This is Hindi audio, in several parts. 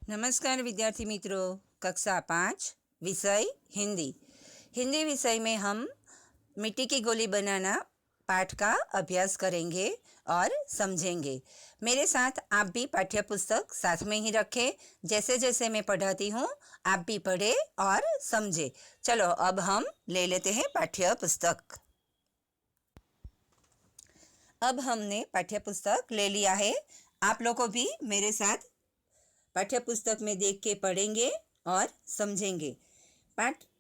नमस्कार विद्यार्थी मित्रों, कक्षा 5 विषय हिंदी। हिंदी विषय में हम मिट्टी की गोली बनाना पाठ का अभ्यास करेंगे और समझेंगे। मेरे साथ आप भी पाठ्य पुस्तक साथ में ही रखें। जैसे जैसे मैं पढ़ाती हूँ आप भी पढ़ें और समझें। चलो अब हम ले लेते हैं पाठ्य पुस्तक। अब हमने पाठ्य पुस्तक ले लिया है। आप लोगों भी मेरे साथ पाठ्य पुस्तक में देख के पढ़ेंगे और समझेंगे।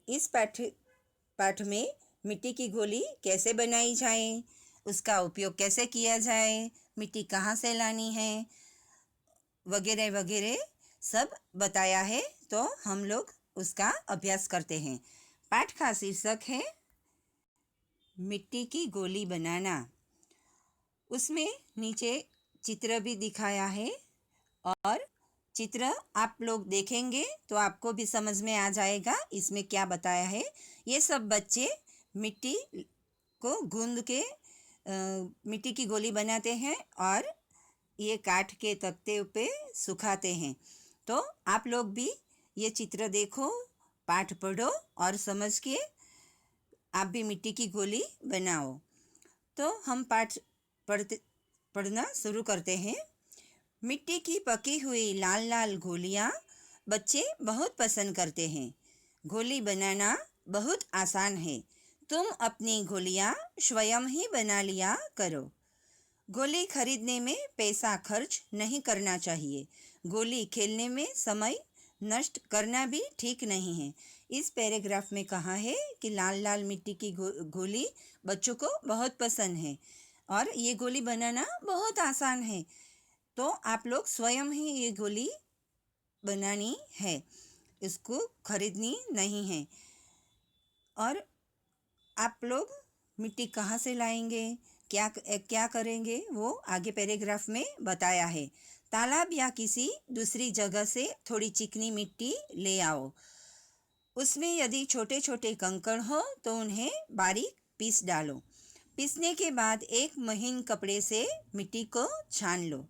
इस पाठ में मिट्टी की गोली कैसे बनाई जाए, उसका उपयोग कैसे किया जाए, मिट्टी कहाँ से लानी है, वगैरह वगैरह सब बताया है। तो हम लोग उसका अभ्यास करते हैं। पाठ का शीर्षक है मिट्टी की गोली बनाना। उसमें नीचे चित्र भी दिखाया है और चित्र आप लोग देखेंगे तो आपको भी समझ में आ जाएगा इसमें क्या बताया है। ये सब बच्चे मिट्टी को गूंद के मिट्टी की गोली बनाते हैं और ये काठ के तख्ते पे सुखाते हैं। तो आप लोग भी ये चित्र देखो, पाठ पढ़ो और समझ के आप भी मिट्टी की गोली बनाओ। तो हम पाठ पढ़ना शुरू करते हैं। मिट्टी की पकी हुई लाल लाल गोलियाँ बच्चे बहुत पसंद करते हैं। गोली बनाना बहुत आसान है। तुम अपनी गोलियाँ स्वयं ही बना लिया करो। गोली खरीदने में पैसा खर्च नहीं करना चाहिए। गोली खेलने में समय नष्ट करना भी ठीक नहीं है। इस पैराग्राफ में कहा है कि लाल लाल मिट्टी की गोली बच्चों को बहुत पसंद है और ये गोली बनाना बहुत आसान है। तो आप लोग स्वयं ही ये गोली बनानी है, इसको खरीदनी नहीं है। और आप लोग मिट्टी कहाँ से लाएंगे, क्या करेंगे, वो आगे पैराग्राफ में बताया है। तालाब या किसी दूसरी जगह से थोड़ी चिकनी मिट्टी ले आओ। उसमें यदि छोटे छोटे कंकड़ हो तो उन्हें बारीक पीस डालो। पीसने के बाद एक महीन कपड़े से मिट्टी को छान लो।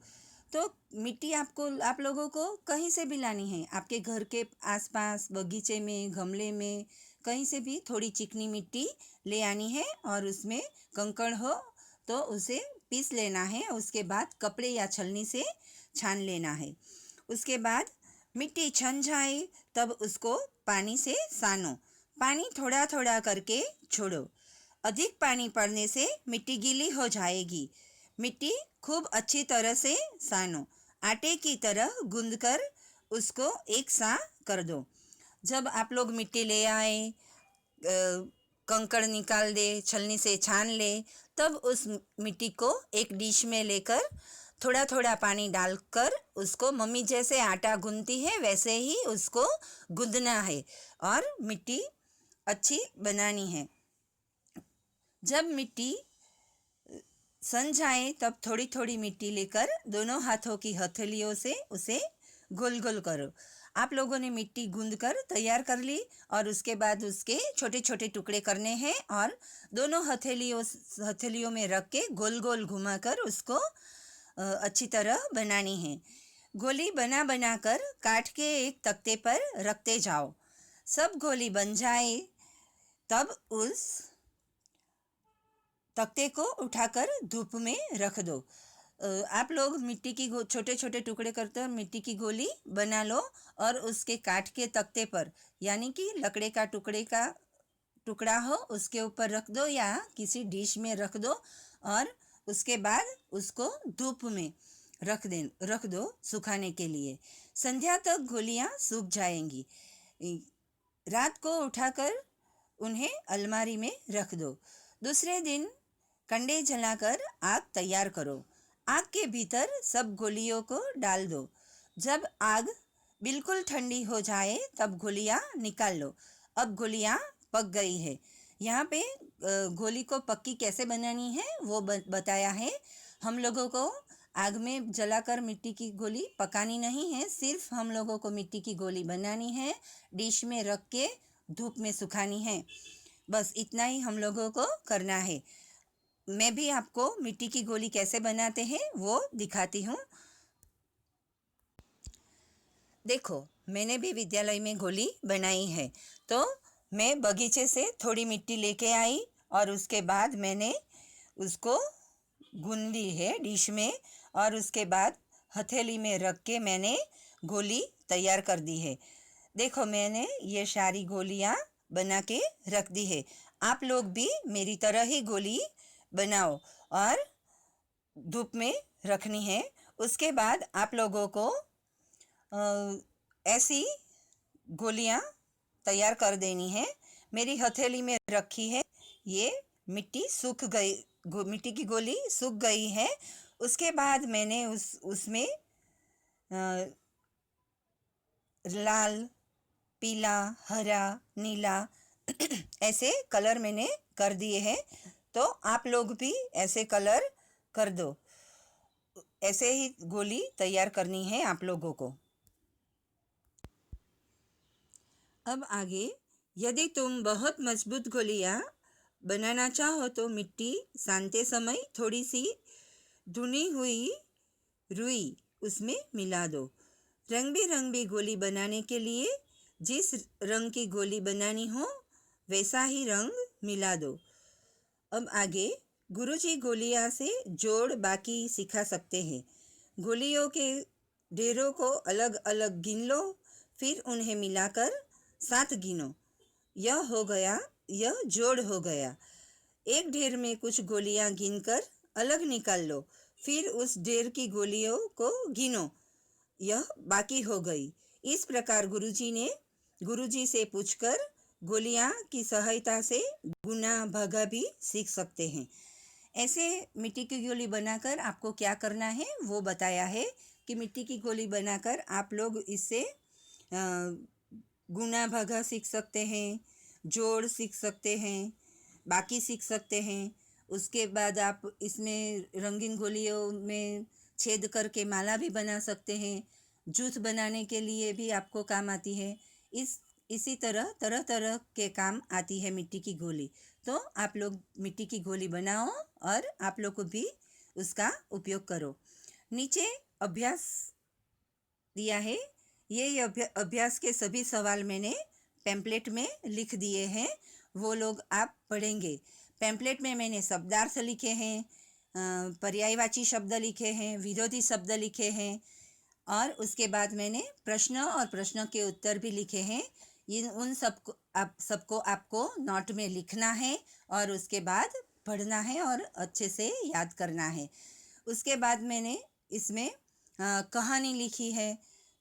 तो मिट्टी आप लोगों को कहीं से भी लानी है। आपके घर के आसपास, बगीचे में, गमले में, कहीं से भी थोड़ी चिकनी मिट्टी ले आनी है और उसमें कंकड़ हो तो उसे पीस लेना है। उसके बाद कपड़े या छलनी से छान लेना है। उसके बाद मिट्टी छन जाए तब उसको पानी से सानो। पानी थोड़ा थोड़ा करके छोड़ो। अधिक पानी पड़ने से मिट्टी गीली हो जाएगी। मिट्टी खूब अच्छी तरह से सानो। आटे की तरह गूंदकर उसको एक सा कर दो। जब आप लोग मिट्टी ले आए, कंकड़ निकाल दे, छलनी से छान ले, तब उस मिट्टी को एक डिश में लेकर थोड़ा थोड़ा पानी डालकर उसको मम्मी जैसे आटा गूंथती है वैसे ही उसको गूंदना है और मिट्टी अच्छी बनानी है। जब मिट्टी सन जाए तब थोड़ी थोड़ी मिट्टी लेकर दोनों हाथों की हथेलियों से उसे गोल गोल करो। आप लोगों ने मिट्टी गूंद कर तैयार कर ली और उसके बाद उसके छोटे छोटे टुकड़े करने हैं और दोनों हथेलियों में रख के गोल गोल घुमाकर उसको अच्छी तरह बनानी है। गोली बना बना कर काट के एक तख्ते पर रखते जाओ। सब गोली बन जाए तब उस तख्ते को उठाकर धूप में रख दो। आप लोग मिट्टी की छोटे छोटे टुकड़े करते हैं, मिट्टी की गोली बना लो और उसके काट के तख्ते पर, यानी कि लकड़े का टुकड़ा हो उसके ऊपर रख दो या किसी डिश में रख दो और उसके बाद उसको धूप में रख दो सुखाने के लिए। संध्या तक गोलियां सूख जाएंगी। रात को उठाकर उन्हें अलमारी में रख दो। दूसरे दिन कंडे जलाकर आग तैयार करो। आग के भीतर सब गोलियों को डाल दो। जब आग बिल्कुल ठंडी हो जाए तब गोलियां निकाल लो। अब गोलियां पक गई है। यहाँ पे गोली को पक्की कैसे बनानी है वो बताया है। हम लोगों को आग में जलाकर मिट्टी की गोली पकानी नहीं है, सिर्फ हम लोगों को मिट्टी की गोली बनानी है, डिश में रख के धूप में सुखानी है। बस इतना ही हम लोगों को करना है। मैं भी आपको मिट्टी की गोली कैसे बनाते हैं वो दिखाती हूँ। देखो, मैंने भी विद्यालय में गोली बनाई है। तो मैं बगीचे से थोड़ी मिट्टी लेके आई और उसके बाद मैंने उसको गूंद ली है डिश में, और उसके बाद हथेली में रख के मैंने गोली तैयार कर दी है। देखो, मैंने ये सारी गोलियां बना के रख दी है। आप लोग भी मेरी तरह ही गोली बनाओ और धूप में रखनी है। उसके बाद आप लोगों को ऐसी गोलियां तैयार कर देनी है। मेरी हथेली में रखी है, ये मिट्टी सूख गई, मिट्टी की गोली सूख गई है। उसके बाद मैंने उसमें लाल, पीला, हरा, नीला ऐसे कलर मैंने कर दिए हैं। तो आप लोग भी ऐसे कलर कर दो। ऐसे ही गोली तैयार करनी है आप लोगों को। अब आगे, यदि तुम बहुत मजबूत गोलियां बनाना चाहो तो मिट्टी सानते समय थोड़ी सी धुनी हुई रुई उसमें मिला दो। रंग बिरंगी गोली बनाने के लिए जिस रंग की गोली बनानी हो वैसा ही रंग मिला दो। अब आगे, गुरुजी गोलियां से जोड़ बाकी सिखा सकते हैं। गोलियों के ढेरों को अलग अलग गिन लो, फिर उन्हें मिलाकर 7 गिनो। यह हो गया, यह जोड़ हो गया। एक ढेर में कुछ गोलियां गिनकर अलग निकाल लो, फिर उस ढेर की गोलियों को गिनो। यह बाकी हो गई। इस प्रकार गुरुजी से पूछकर गोलियां की सहायता से गुना भागा भी सीख सकते हैं। ऐसे मिट्टी की गोली बनाकर आपको क्या करना है वो बताया है कि मिट्टी की गोली बनाकर आप लोग इससे गुना भागा सीख सकते हैं, जोड़ सीख सकते हैं, बाकी सीख सकते हैं। उसके बाद आप इसमें रंगीन गोलियों में छेद करके माला भी बना सकते हैं। जूथ बनाने के लिए भी आपको काम आती है। इसी तरह तरह तरह के काम आती है मिट्टी की गोली। तो आप लोग मिट्टी की गोली बनाओ और आप लोग को भी उसका उपयोग करो। नीचे अभ्यास दिया है। ये अभ्यास के सभी सवाल मैंने पैम्पलेट में लिख दिए हैं, वो लोग आप पढ़ेंगे। पैम्पलेट में मैंने शब्दार्थ लिखे हैं, पर्यायवाची शब्द लिखे हैं, विरोधी शब्द लिखे हैं, और उसके बाद मैंने प्रश्न और प्रश्न के उत्तर भी लिखे हैं। उन सबको आपको नोट में लिखना है और उसके बाद पढ़ना है और अच्छे से याद करना है। उसके बाद मैंने इसमें कहानी लिखी है,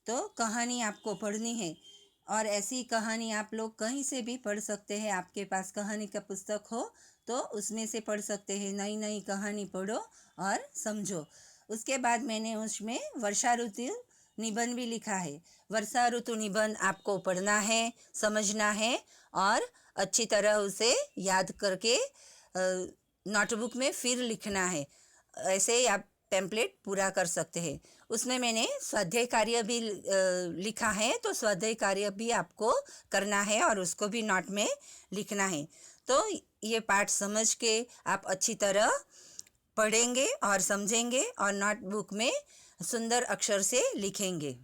तो कहानी आपको पढ़नी है। और ऐसी कहानी आप लोग कहीं से भी पढ़ सकते हैं। आपके पास कहानी का पुस्तक हो तो उसमें से पढ़ सकते हैं। नई नई कहानी पढ़ो और समझो। उसके बाद मैंने उसमें वर्षा ऋतु निबंध भी लिखा है। वर्षा ऋतु निबंध आपको पढ़ना है, समझना है और अच्छी तरह उसे याद करके नोटबुक में फिर लिखना है। ऐसे ही आप टेम्पलेट पूरा कर सकते हैं। उसमें मैंने स्वाध्याय कार्य भी लिखा है, तो स्वाध्याय कार्य भी आपको करना है और उसको भी नोट में लिखना है। तो ये पाठ समझ के आप अच्छी तरह पढ़ेंगे और समझेंगे और नोटबुक में सुंदर अक्षर से लिखेंगे।